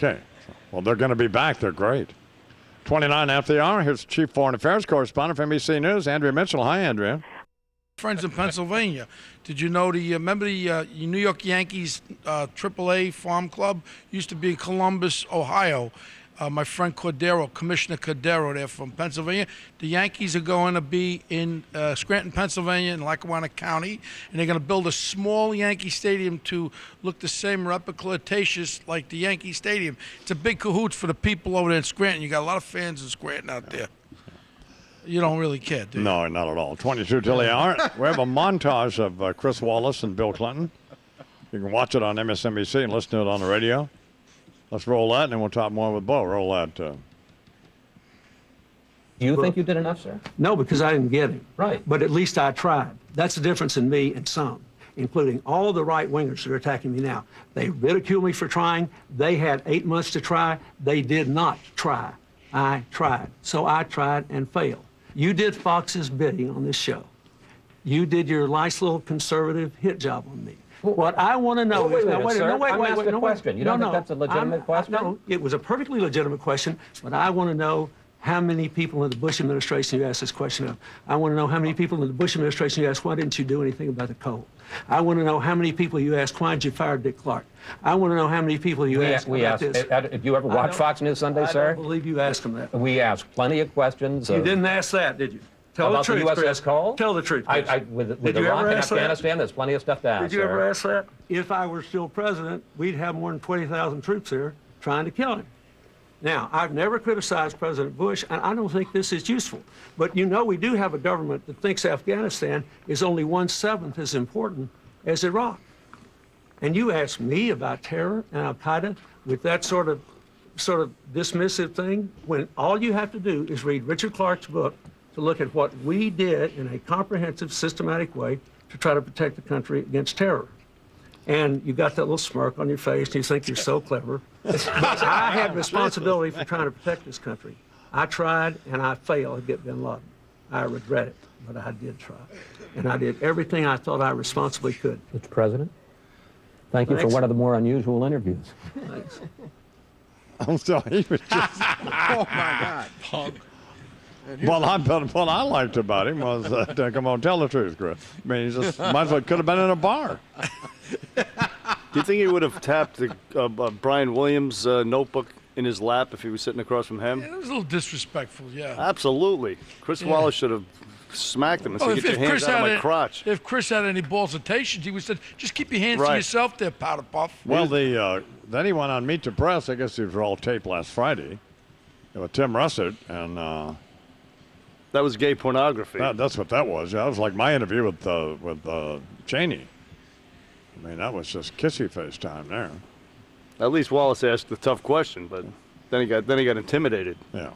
Okay. Well, they're going to be back. They're great. 29 after the hour. Here's Chief Foreign Affairs Correspondent for NBC News, Andrea Mitchell. Hi, Andrea. Friends in Pennsylvania. Did you know remember the New York Yankees AAA Farm Club used to be in Columbus, Ohio? My friend Cordero, Commissioner Cordero there from Pennsylvania. The Yankees are going to be in Scranton, Pennsylvania, in Lackawanna County, and they're going to build a small Yankee Stadium to look the same replicatious like the Yankee Stadium. It's a big cahoots for the people over there in Scranton. You got a lot of fans in Scranton out there. You don't really care, do you? No, not at all. 22 till the hour. We have a montage of Chris Wallace and Bill Clinton. You can watch it on MSNBC and listen to it on the radio. Let's roll that, and then we'll talk more with Bo. Roll that. Do you think you did enough, sir? No, because I didn't get him. Right. But at least I tried. That's the difference in me and some, including all the right-wingers that are attacking me now. They ridicule me for trying. They had 8 months to try. They did not try. I tried. So I tried and failed. You did Fox's bidding on this show. You did your nice little conservative hit job on me. What I want to know is... I'm asking a question. You don't think that's a legitimate question? No, it was a perfectly legitimate question, but I want to know how many people in the Bush administration you asked this question of. I want to know how many people in the Bush administration you asked, why didn't you do anything about the coal? I want to know how many people you asked, why did you fire Dick Clark? I want to know how many people you asked about this. Did you ever watch Fox News Sunday, sir? I don't believe you asked them that. We asked plenty of questions. You didn't ask that, did you? Tell about the truth, the USS Chris. Cole? Tell the truth, Chris. With Iraq and Afghanistan, there's plenty of stuff to ask. Did you ever ask that? If I were still president, we'd have more than 20,000 troops here trying to kill him. Now, I've never criticized President Bush, and I don't think this is useful. But you know we do have a government that thinks Afghanistan is only 1/7 as important as Iraq. And you asked me about terror and al-Qaeda with that sort of dismissive thing, when all you have to do is read Richard Clark's book to look at what we did in a comprehensive, systematic way to try to protect the country against terror. And you got that little smirk on your face, and you think you're so clever. I had responsibility for trying to protect this country. I tried, and I failed to get bin Laden. I regret it, but I did try. And I did everything I thought I responsibly could. Mr. President, thank you for one of the more unusual interviews. Thanks. I'm sorry. He was just... Oh, my God. Punk. What I liked about him was, come on, tell the truth, Chris. I mean, he just might as well could have been in a bar. Do you think he would have tapped Brian Williams' notebook in his lap if he was sitting across from him? Yeah, it was a little disrespectful, yeah. Absolutely. Chris Wallace should have smacked him and said, get your hands out of my crotch. If Chris had any balsitations, he would have said, just keep your hands to yourself there, Powder Puff. Well, then he went on Meet the Press. I guess these were all taped last Friday with Tim Russert, and... that was gay pornography. That's what that was. Yeah, that was like my interview with Cheney. I mean, that was just kissy face time there. At least Wallace asked the tough question, but then he got intimidated. Yeah.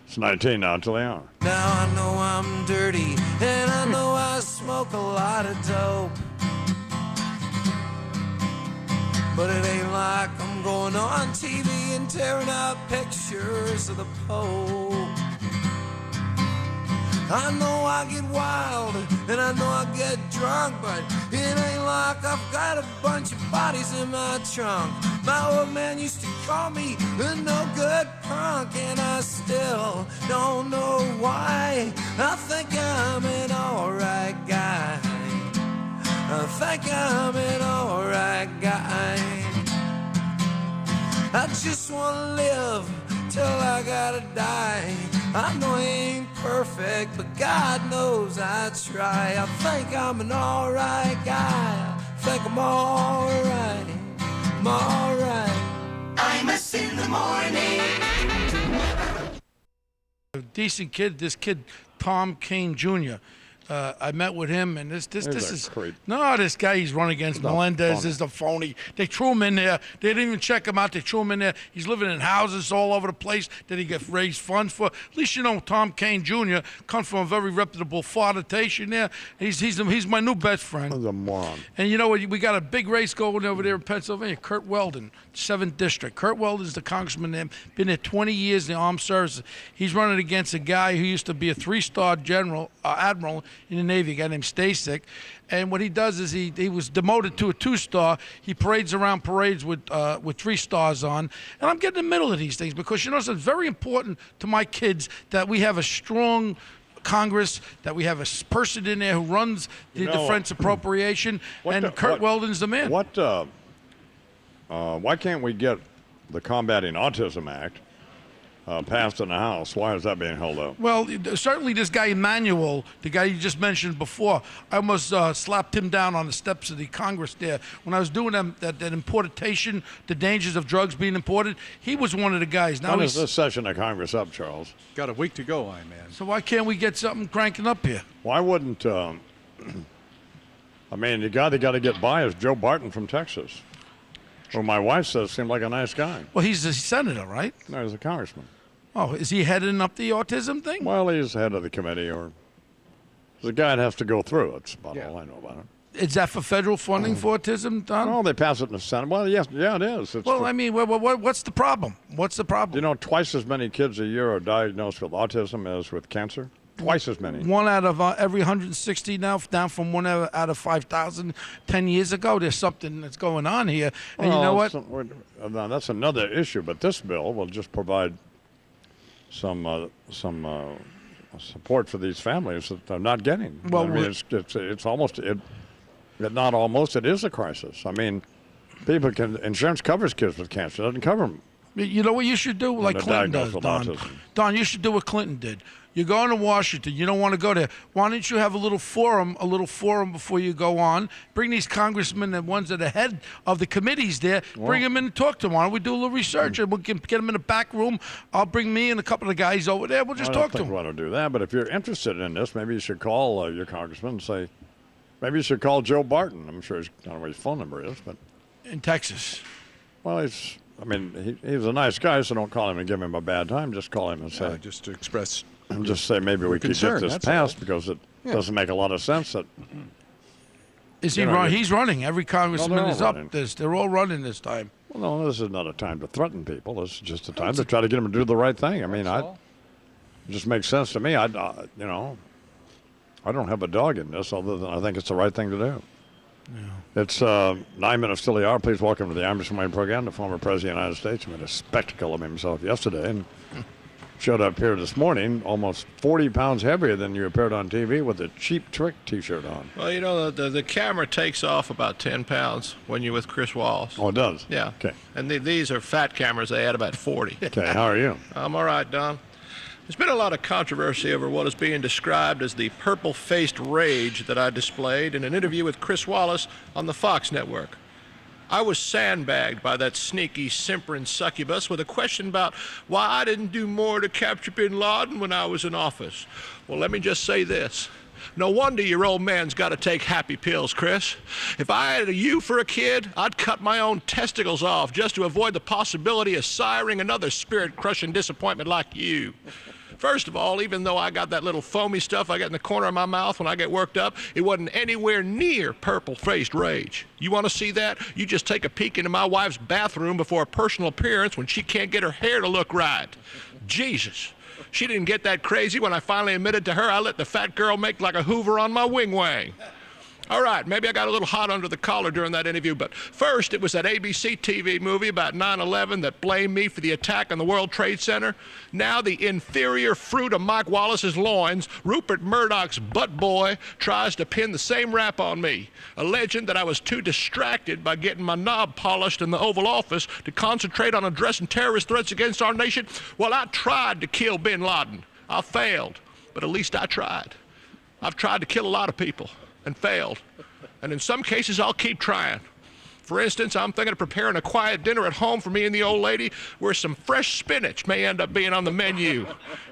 It's 19 now till the hour. Now I know I'm dirty, and I know I smoke a lot of dope. But it ain't like I'm going on TV and tearing out pictures of the Pope. I know I get wild, and I know I get drunk, but it ain't like I've got a bunch of bodies in my trunk. My old man used to call me the no-good punk, and I still don't know why. I think I'm an alright guy. I think I'm an alright guy. I just wanna live till I gotta die. I know I ain't perfect, but God knows I try. I think I'm an alright guy. I think I'm alright. I'm alright. Imus in the morning. A decent kid, this kid, Tom Kane Jr. I met with him, and this is creep. No, this guy he's running against Melendez is the phony. They threw him in there. They didn't even check him out. They threw him in there. He's living in houses all over the place that he get raised funds for. At least you know Tom Kane Jr. comes from a very reputable fartation there. He's my new best friend. He's a moron. And you know what? We got a big race going over there in Pennsylvania. Kurt Weldon, 7th District. Kurt Weldon is the congressman there. Been there 20 years in the armed services. He's running against a guy who used to be a 3-star general, admiral in the Navy, a guy named Stasek. And what he does is he was demoted to a 2-star. He parades around parades with 3 stars on. And I'm getting in the middle of these things because, it's very important to my kids that we have a strong Congress, that we have a person in there who runs the defense appropriation, and Kurt Weldon's the man. Why can't we get the Combating Autism Act passed in the House? Why is that being held up? Well, certainly this guy Emmanuel, the guy you just mentioned before, I almost slapped him down on the steps of the Congress there. When I was doing that importation, the dangers of drugs being imported, he was one of the guys. Now When is this session of Congress up, Charles? Got a week to go, I man. So why can't we get something cranking up here? Why wouldn't, the guy that got to get by is Joe Barton from Texas, who my wife says seemed like a nice guy. Well, he's a senator, right? No, he's a congressman. Oh, is he heading up the autism thing? Well, he's head of the committee, or the guy that has to go through. That's about all I know about it. Is that for federal funding for autism, Don? Oh, they pass it in the Senate. Well, yes, it is. It's What's the problem? What's the problem? Twice as many kids a year are diagnosed with autism as with cancer. Twice as many. 1 out of every 160 now, down from 1 out of 5,000 10 years ago. There's something that's going on here. And you know what? That's another issue, but this bill will just provide some support for these families that they're not getting. Well, it's almost not almost. It is a crisis. Insurance covers kids with cancer. It doesn't cover them. You know what you should do, like Clinton does, Don? Autism. Don, you should do what Clinton did. You're going to Washington. You don't want to go there. Why don't you have a little forum before you go on? Bring these congressmen and ones that are head of the committees there. Bring them in and talk to them. Why don't we do a little research and we can get them in the back room? I'll bring me and a couple of guys over there. We'll just talk to them. I don't think we want to do that, but if you're interested in this, maybe you should call your congressman and say, maybe you should call Joe Barton. I'm sure I don't know what his phone number is, but in Texas. Well, he's a nice guy, so don't call him and give him a bad time. Just call him and say, just to express. And just say maybe we could get this passed because it doesn't make a lot of sense. That is he run? He's running. Every congressman is up. They're all running this time. Well, no, this is not a time to threaten people. This is just a time to try to get them to do the right thing. it just makes sense to me. I don't have a dog in this, other than I think it's the right thing to do. Yeah. It's 9 minutes till the hour. Please welcome to the Imus program the former President of the United States, who made a spectacle of himself yesterday and showed up here this morning almost 40 pounds heavier than you appeared on TV with a Cheap Trick T-shirt on. Well, the camera takes off about 10 pounds when you're with Chris Wallace. Oh, it does? Yeah. Okay. And these are fat cameras. They add about 40. Okay, how are you? I'm all right, Don. There's been a lot of controversy over what is being described as the purple-faced rage that I displayed in an interview with Chris Wallace on the Fox network. I was sandbagged by that sneaky, simpering succubus with a question about why I didn't do more to capture bin Laden when I was in office. Well, let me just say this. No wonder your old man's got to take happy pills, Chris. If I had you for a kid, I'd cut my own testicles off just to avoid the possibility of siring another spirit-crushing disappointment like you. First of all, even though I got that little foamy stuff I get in the corner of my mouth when I get worked up, it wasn't anywhere near purple-faced rage. You want to see that? You just take a peek into my wife's bathroom before a personal appearance when she can't get her hair to look right. Jesus. She didn't get that crazy when I finally admitted to her I let the fat girl make like a Hoover on my wing-wang. All right, maybe I got a little hot under the collar during that interview, but first it was that ABC TV movie about 9/11 that blamed me for the attack on the World Trade Center. Now the inferior fruit of Mike Wallace's loins, Rupert Murdoch's butt boy, tries to pin the same rap on me, alleging that I was too distracted by getting my knob polished in the Oval Office to concentrate on addressing terrorist threats against our nation. Well, I tried to kill bin Laden. I failed, but at least I tried. I've tried to kill a lot of people and failed. And in some cases, I'll keep trying. For instance, I'm thinking of preparing a quiet dinner at home for me and the old lady where some fresh spinach may end up being on the menu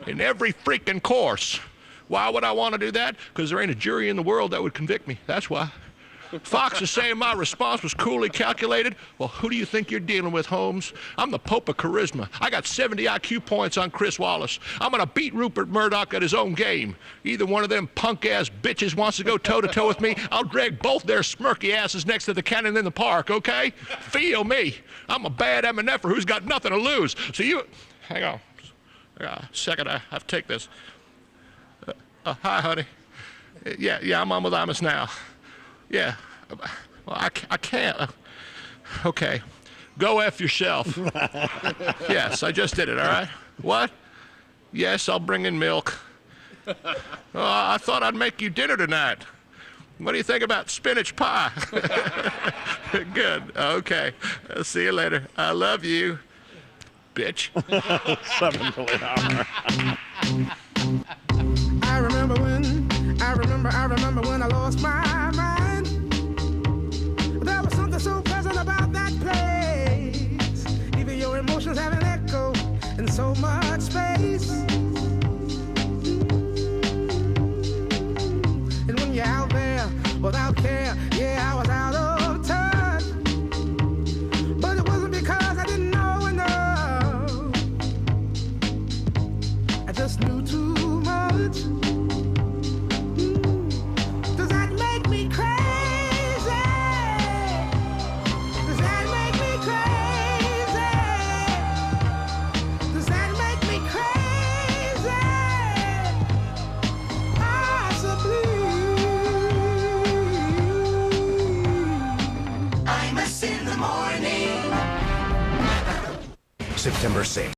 in every freaking course. Why would I want to do that? Because there ain't a jury in the world that would convict me. That's why. Fox is saying my response was coolly calculated. Well, who do you think you're dealing with, Holmes? I'm the Pope of charisma. I got 70 IQ points on Chris Wallace. I'm going to beat Rupert Murdoch at his own game. Either one of them punk-ass bitches wants to go toe-to-toe with me, I'll drag both their smirky asses next to the cannon in the park, okay? Feel me. I'm a bad MNFer who's got nothing to lose. So you... Hang on. A second, I have to take this. Hi, honey. Yeah, I'm on with Imus now. Yeah. Well, I can't. Okay. Go F yourself. Yes, I just did it, all right? What? Yes, I'll bring in milk. Oh, I thought I'd make you dinner tonight. What do you think about spinach pie? Good. Okay. I'll see you later. I love you, bitch. 7 to the hour. I remember when I lost my mind. There was something so pleasant about that place. Even your emotions have an echo in so much space. And when you're out there without care, yeah, I was out of touch. But it wasn't because I didn't know enough. I just knew too much. Does that make me crazy? Does that make me crazy? Does that make me crazy? Possibly. Imus in the morning. September 6th.